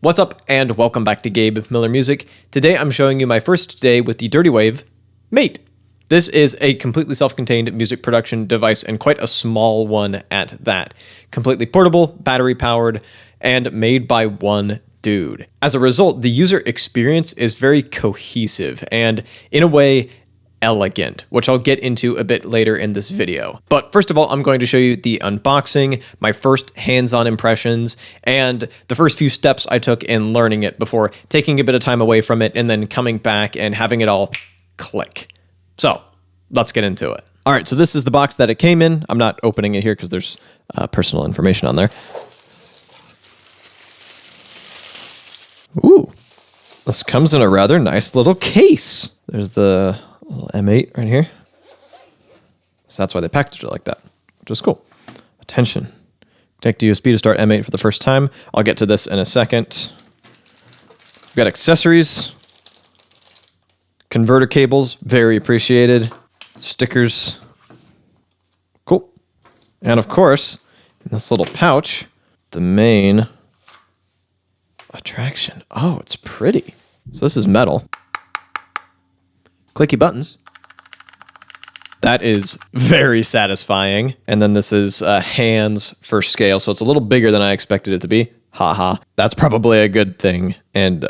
What's up and welcome back to Gabe Miller Music. Today I'm showing you my first day with the Dirtywave M8. This is a completely self-contained music production device and quite a small one at that. Completely portable, battery powered, and made by one dude. As a result, the user experience is very cohesive and in a way elegant, which I'll get into a bit later in this video. But first of all, I'm going to show you the unboxing, my first hands-on impressions, and the first few steps I took in learning it before taking a bit of time away from it and then coming back and having it all click. So let's get into it. All right, so this is the box that it came in. I'm not opening it here because there's personal information on there. Ooh, this comes in a rather nice little case. There's the little M8 right here. So that's why they packaged it like that, which is cool. Attention. Connect to USB to start M8 for the first time. I'll get to this in a second. We've got accessories. Converter cables, very appreciated. Stickers. Cool. And of course, in this little pouch, the main attraction. Oh, it's pretty. So this is metal. Clicky buttons. That is very satisfying. And then this is hands for scale. So it's a little bigger than I expected it to be. Haha. That's probably a good thing. And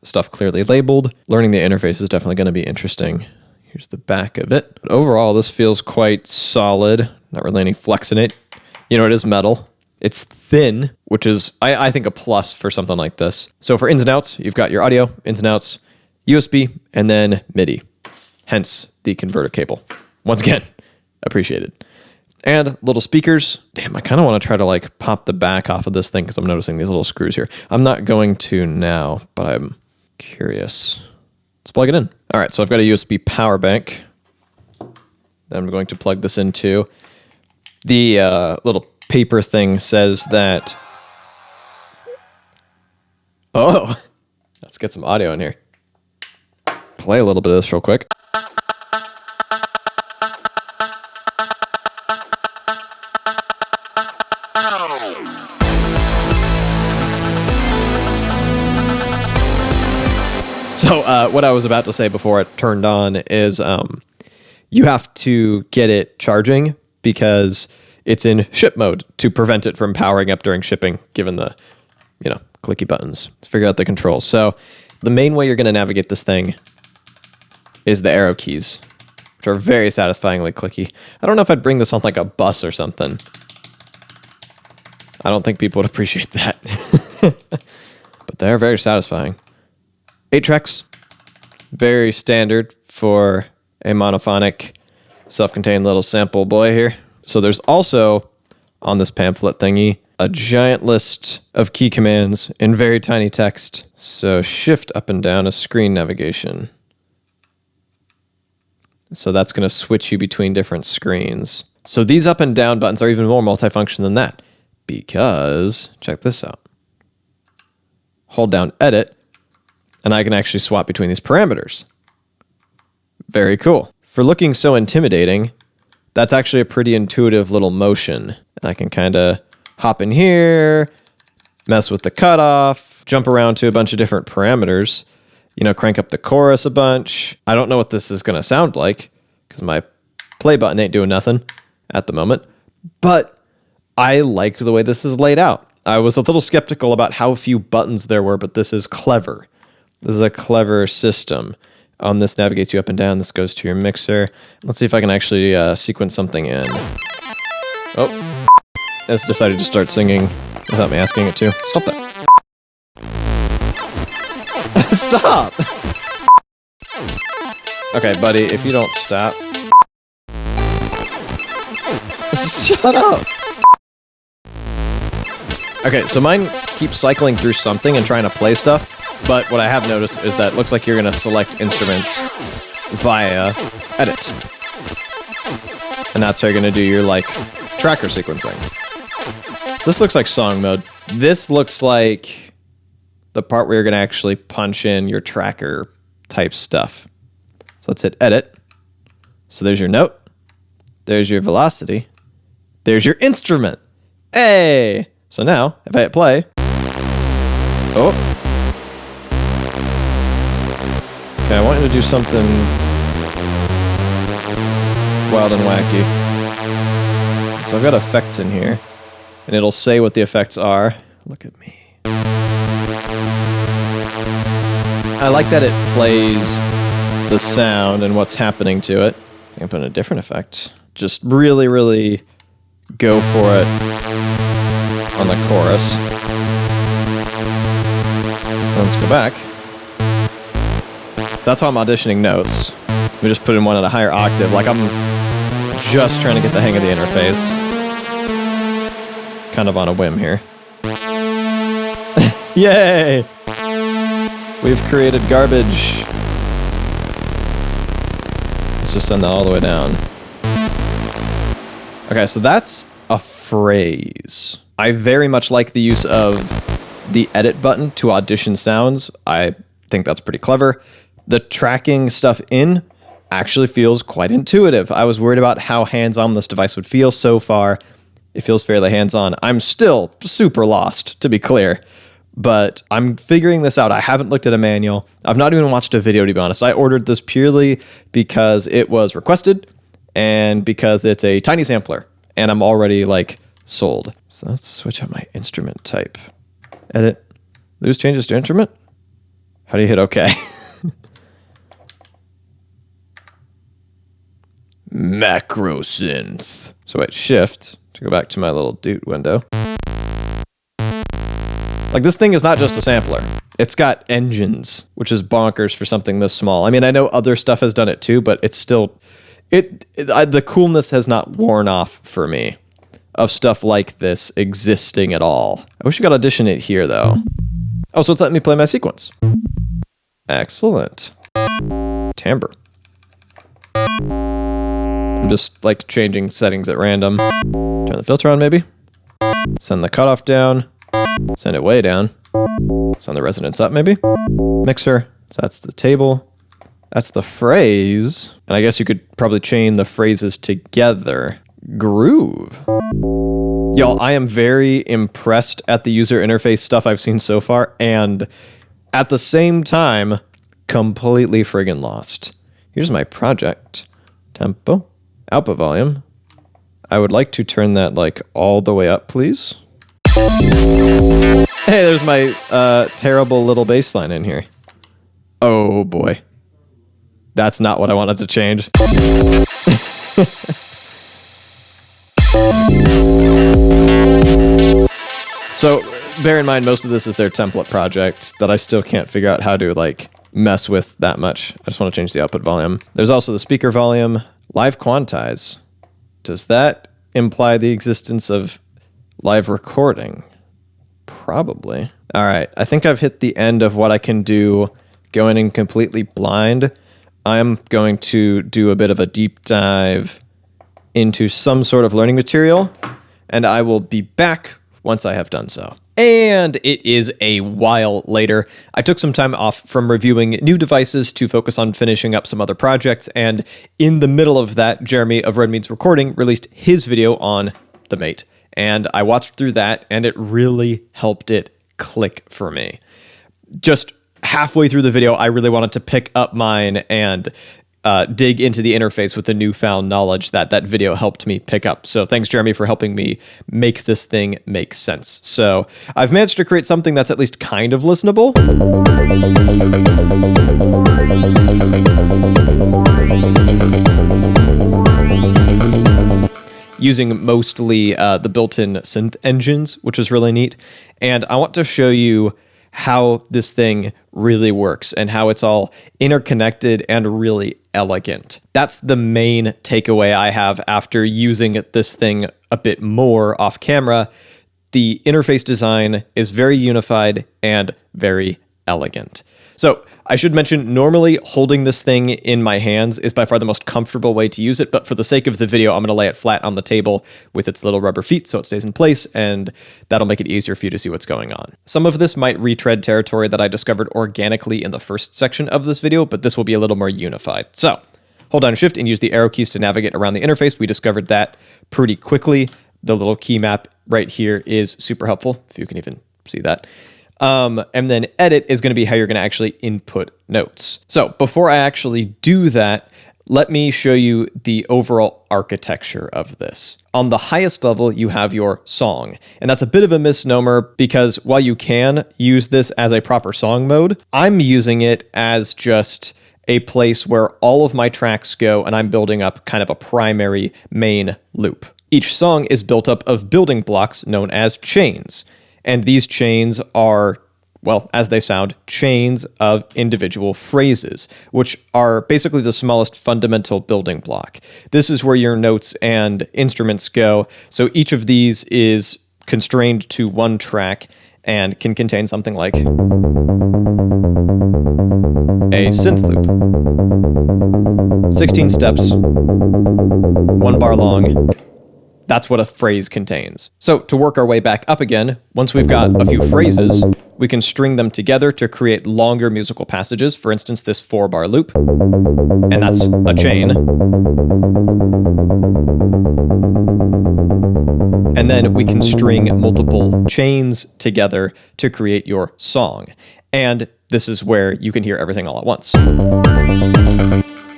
stuff clearly labeled. Learning the interface is definitely going to be interesting. Here's the back of it. But overall, this feels quite solid. Not really any flex in it. You know, it is metal. It's thin, which is, I think, a plus for something like this. So for ins and outs, you've got your audio, ins and outs, USB, and then MIDI. Hence the converter cable. Once again, appreciated. And little speakers. Damn, I kind of want to try to like pop the back off of this thing because I'm noticing these little screws here. I'm not going to now, but I'm curious. Let's plug it in. All right, so I've got a USB power bank that I'm going to plug this into. The little paper thing says that... Oh, let's get some audio in here. Play a little bit of this real quick. So what I was about to say before it turned on is you have to get it charging because it's in ship mode to prevent it from powering up during shipping, given the, you know, clicky buttons. Let's figure out the controls. So the main way you're going to navigate this thing is the arrow keys, which are very satisfyingly clicky. I don't know if I'd bring this on like a bus or something. I don't think people would appreciate that. But they're very satisfying. 8 tracks, very standard for a monophonic, self-contained little sample boy here. So there's also, on this pamphlet thingy, a giant list of key commands in very tiny text. So shift up and down is screen navigation. So that's going to switch you between different screens. So these up and down buttons are even more multifunction than that because, check this out. Hold down edit. And I can actually swap between these parameters. Very cool. For looking so intimidating, that's actually a pretty intuitive little motion. And I can kind of hop in here, mess with the cutoff, jump around to a bunch of different parameters, you know, crank up the chorus a bunch. I don't know what this is going to sound like because my play button ain't doing nothing at the moment, but I like the way this is laid out. I was a little skeptical about how few buttons there were, but this is clever. This is a clever system. On this navigates you up and down. This goes to your mixer. Let's see if I can actually sequence something in. Oh, it's decided to start singing without me asking it to. Stop that. Stop! Okay, buddy, if you don't stop. Shut up! Okay, so mine keeps cycling through something and trying to play stuff. But what I have noticed is that it looks like you're going to select instruments via edit. And that's how you're going to do your, like, tracker sequencing. So this looks like song mode. This looks like the part where you're going to actually punch in your tracker type stuff. So let's hit edit. So there's your note. There's your velocity. There's your instrument. Hey! So now, if I hit play... Oh! to do something wild and wacky. So I've got effects in here, and it'll say what the effects are. Look at me. I like that it plays the sound and what's happening to it. I think I'm putting a different effect. Just really, really go for it on the chorus. So let's go back. So that's how I'm auditioning notes. Let me just put in one at a higher octave. Like I'm just trying to get the hang of the interface. Kind of on a whim here. Yay! We've created garbage. Let's just send that all the way down. Okay, so that's a phrase. I very much like the use of the edit button to audition sounds. I think that's pretty clever. The tracking stuff in actually feels quite intuitive. I was worried about how hands-on this device would feel. So far, it feels fairly hands-on. I'm still super lost, to be clear, but I'm figuring this out. I haven't looked at a manual. I've not even watched a video, to be honest. I ordered this purely because it was requested and because it's a tiny sampler, and I'm already, like, sold. So let's switch out my instrument type. Edit. Lose changes to instrument? How do you hit OK? Macro synth. So wait, shift to go back to my little Doot window. Like, this thing is not just a sampler. It's got engines, which is bonkers for something this small. I mean, I know other stuff has done it too, but it's still... the coolness has not worn off for me of stuff like this existing at all. I wish I could audition it here, though. Oh, so it's letting me play my sequence. Excellent. Timbre. I'm just, like, changing settings at random. Turn the filter on, maybe. Send the cutoff down. Send it way down. Send the resonance up, maybe. Mixer. So that's the table. That's the phrase. And I guess you could probably chain the phrases together. Groove. Y'all, I am very impressed at the user interface stuff I've seen so far, and at the same time, completely friggin' lost. Here's my project. Tempo. Output volume. I would like to turn that, like, all the way up, please. Hey, there's my terrible little bass line in here. Oh, boy. That's not what I wanted to change. So, bear in mind, most of this is their template project that I still can't figure out how to, like, mess with that much. I just want to change the output volume. There's also the speaker volume. Live quantize. Does that imply the existence of live recording? Probably. All right, I think I've hit the end of what I can do going in completely blind. I'm going to do a bit of a deep dive into some sort of learning material, and I will be back once I have done so. And it is a while later. I took some time off from reviewing new devices to focus on finishing up some other projects, and in the middle of that, Jeremy of Red Means Recording released his video on the Mate, and I watched through that, and it really helped it click for me. Just halfway through the video, I really wanted to pick up mine and dig into the interface with the newfound knowledge that that video helped me pick up. So thanks, Jeremy, for helping me make this thing make sense. So I've managed to create something that's at least kind of listenable. Using mostly the built-in synth engines, which is really neat. And I want to show you how this thing really works and how it's all interconnected and really elegant. That's the main takeaway I have after using this thing a bit more off camera. The interface design is very unified and very elegant. So I should mention, normally holding this thing in my hands is by far the most comfortable way to use it, but for the sake of the video, I'm going to lay it flat on the table with its little rubber feet so it stays in place, and that'll make it easier for you to see what's going on. Some of this might retread territory that I discovered organically in the first section of this video, but this will be a little more unified. So hold down Shift and use the arrow keys to navigate around the interface. We discovered that pretty quickly. The little key map right here is super helpful, if you can even see that. And then edit is going to be how you're going to actually input notes. So before I actually do that, let me show you the overall architecture of this. On the highest level, you have your song. And that's a bit of a misnomer because while you can use this as a proper song mode, I'm using it as just a place where all of my tracks go, and I'm building up kind of a primary main loop. Each song is built up of building blocks known as chains. And these chains are, well, as they sound, chains of individual phrases, which are basically the smallest fundamental building block. This is where your notes and instruments go. So each of these is constrained to one track and can contain something like a synth loop. 16 steps, 1 bar long. That's what a phrase contains. So to work our way back up again, once we've got a few phrases, we can string them together to create longer musical passages. For instance, this 4-bar loop, and that's a chain. And then we can string multiple chains together to create your song. And this is where you can hear everything all at once.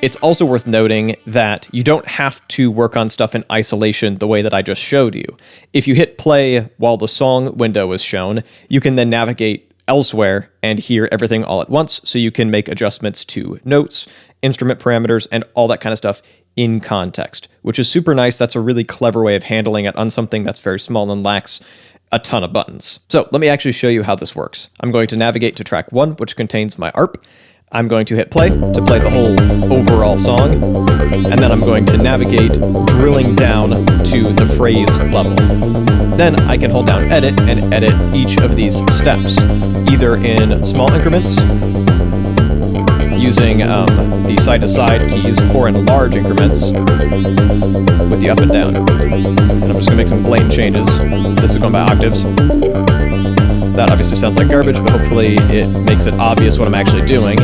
It's also worth noting that you don't have to work on stuff in isolation the way that I just showed you. If you hit play while the song window is shown, you can then navigate elsewhere and hear everything all at once, so you can make adjustments to notes, instrument parameters, and all that kind of stuff in context, which is super nice. That's a really clever way of handling it on something that's very small and lacks a ton of buttons. So let me actually show you how this works. I'm going to navigate to track 1, which contains my ARP. I'm going to hit play to play the whole overall song, and then I'm going to navigate drilling down to the phrase level. Then I can hold down edit and edit each of these steps, either in small increments, using the side-to-side keys, or in large increments with the up and down. And I'm just going to make some blatant changes. This is going by octaves. That obviously sounds like garbage, but hopefully it makes it obvious what I'm actually doing.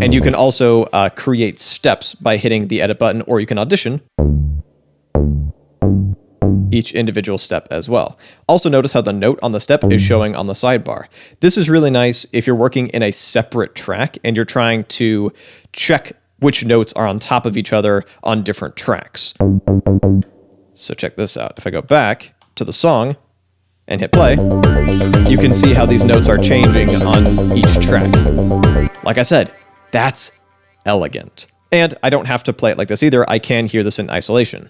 And you can also create steps by hitting the edit button, or you can audition each individual step as well. Also notice how the note on the step is showing on the sidebar. This is really nice if you're working in a separate track and you're trying to check which notes are on top of each other on different tracks. So check this out. If I go back to the song and hit play, you can see how these notes are changing on each track. Like I said, that's elegant. And I don't have to play it like this either. I can hear this in isolation.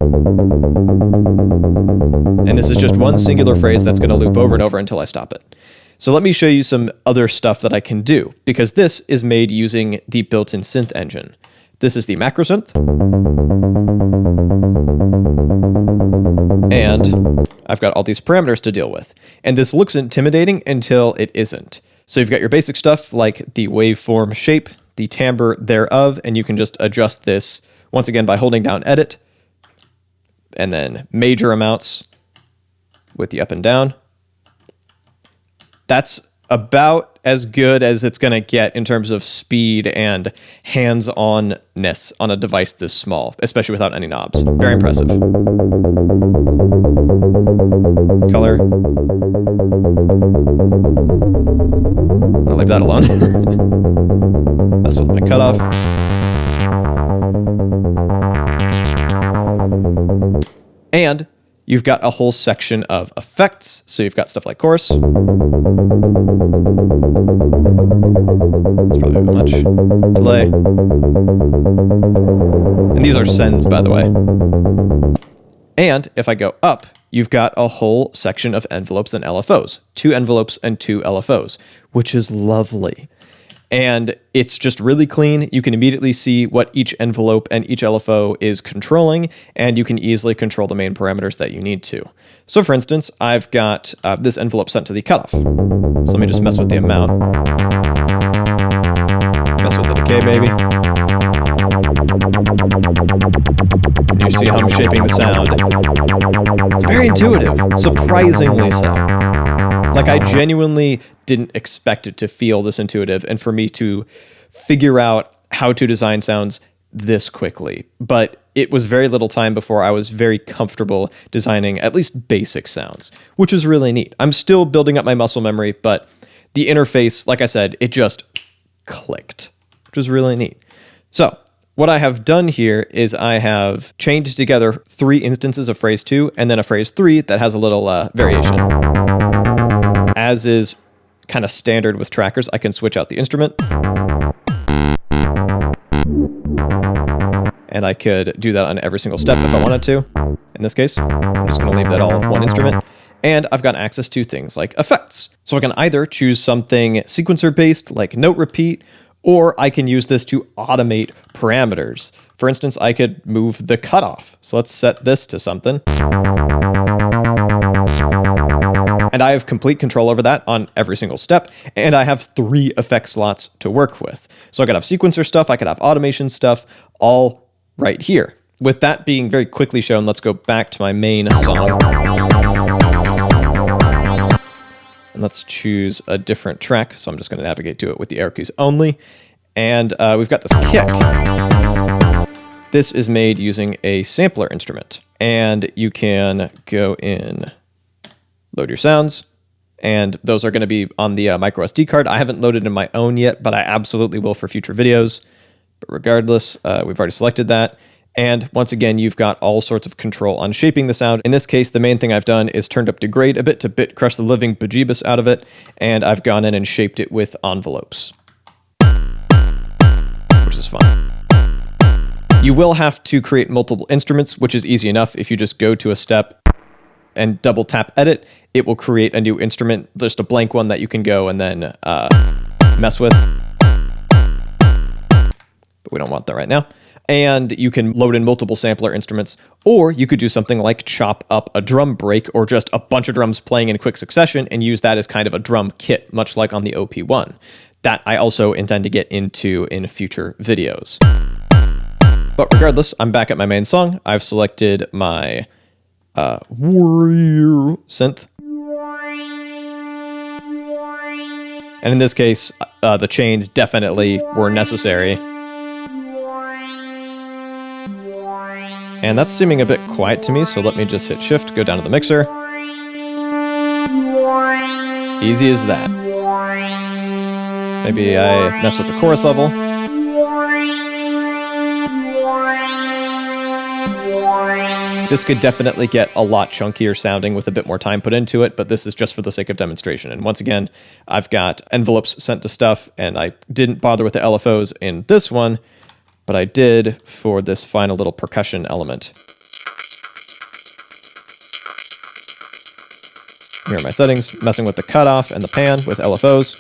And this is just one singular phrase that's going to loop over and over until I stop it. So let me show you some other stuff that I can do, because this is made using the built-in synth engine. This is the macro synth. And I've got all these parameters to deal with. And this looks intimidating until it isn't. So you've got your basic stuff like the waveform shape, the timbre thereof, and you can just adjust this once again by holding down edit, and then major amounts with the up and down. That's about as good as it's going to get in terms of speed and hands-on-ness on a device this small, especially without any knobs. Very impressive. Color. I'll leave that alone. Mess with my cutoff. And you've got a whole section of effects. So you've got stuff like chorus. It's probably a bit much. Delay. And these are sends, by the way. And if I go up, you've got a whole section of envelopes and LFOs. 2 envelopes and 2 LFOs, which is lovely. And it's just really clean. You can immediately see what each envelope and each LFO is controlling, and you can easily control the main parameters that you need to. So for instance, I've got this envelope set to the cutoff. So let me just mess with the amount. Mess with the decay, maybe. And you see how I'm shaping the sound. It's very intuitive, surprisingly so. Like, I genuinely didn't expect it to feel this intuitive and for me to figure out how to design sounds this quickly. But it was very little time before I was very comfortable designing at least basic sounds, which is really neat. I'm still building up my muscle memory, but the interface, like I said, it just clicked, which was really neat. So what I have done here is I have chained together 3 instances of phrase 2 and then a phrase 3 that has a little variation. As is kind of standard with trackers, I can switch out the instrument. And I could do that on every single step if I wanted to. In this case, I'm just going to leave that all one instrument. And I've got access to things like effects. So I can either choose something sequencer-based, like note repeat, or I can use this to automate parameters. For instance, I could move the cutoff. So let's set this to something. And I have complete control over that on every single step. And I have 3 effect slots to work with. So I could have sequencer stuff, I could have automation stuff, all right here. With that being very quickly shown, let's go back to my main song. And let's choose a different track. So I'm just going to navigate to it with the arrow keys only. And we've got this kick. This is made using a sampler instrument. And you can go in, load your sounds, and those are going to be on the micro SD card. I haven't loaded in my own yet, but I absolutely will for future videos. But regardless, we've already selected that. And once again, you've got all sorts of control on shaping the sound. In this case, the main thing I've done is turned up degrade a bit to bit crush the living bejeebus out of it. And I've gone in and shaped it with envelopes, which is fun. You will have to create multiple instruments, which is easy enough. If you just go to a step and double tap edit, it will create a new instrument, just a blank one that you can go and then mess with. But we don't want that right now. And you can load in multiple sampler instruments, or you could do something like chop up a drum break or just a bunch of drums playing in quick succession and use that as kind of a drum kit, much like on the OP1. That I also intend to get into in future videos. But regardless, I'm back at my main song. I've selected my warrior synth. And in this case, the chains definitely were necessary. And that's seeming a bit quiet to me, so let me just hit shift, go down to the mixer. Easy as that. Maybe I mess with the chorus level. This could definitely get a lot chunkier sounding with a bit more time put into it, but this is just for the sake of demonstration. And once again, I've got envelopes sent to stuff, and I didn't bother with the LFOs in this one, but I did for this final little percussion element. Here are my settings, messing with the cutoff and the pan with LFOs.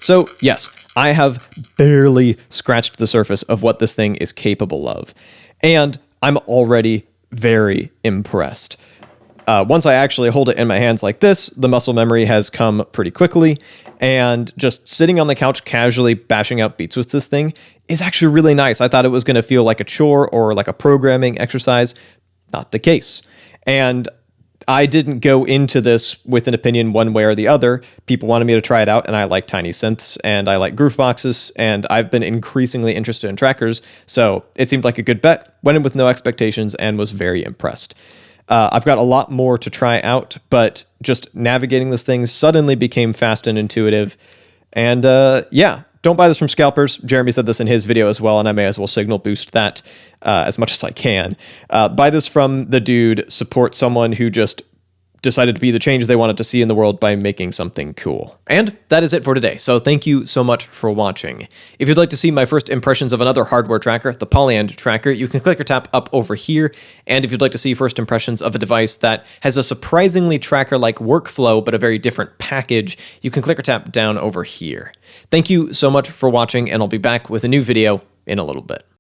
So yes, I have barely scratched the surface of what this thing is capable of. And I'm already very impressed. Once I actually hold it in my hands like this, the muscle memory has come pretty quickly, and just sitting on the couch casually bashing out beats with this thing is actually really nice. I thought it was going to feel like a chore or like a programming exercise. Not the case. And I didn't go into this with an opinion one way or the other. People wanted me to try it out, and I like tiny synths, and I like groove boxes, and I've been increasingly interested in trackers, so it seemed like a good bet. Went in with no expectations and was very impressed. I've got a lot more to try out, but just navigating this thing suddenly became fast and intuitive. And yeah, don't buy this from scalpers. Jeremy said this in his video as well, and I may as well signal boost that as much as I can. Buy this from the dude, support someone who just decided to be the change they wanted to see in the world by making something cool. And that is it for today. So thank you so much for watching. If you'd like to see my first impressions of another hardware tracker, the Polyand tracker, you can click or tap up over here. And if you'd like to see first impressions of a device that has a surprisingly tracker-like workflow, but a very different package, you can click or tap down over here. Thank you so much for watching, and I'll be back with a new video in a little bit.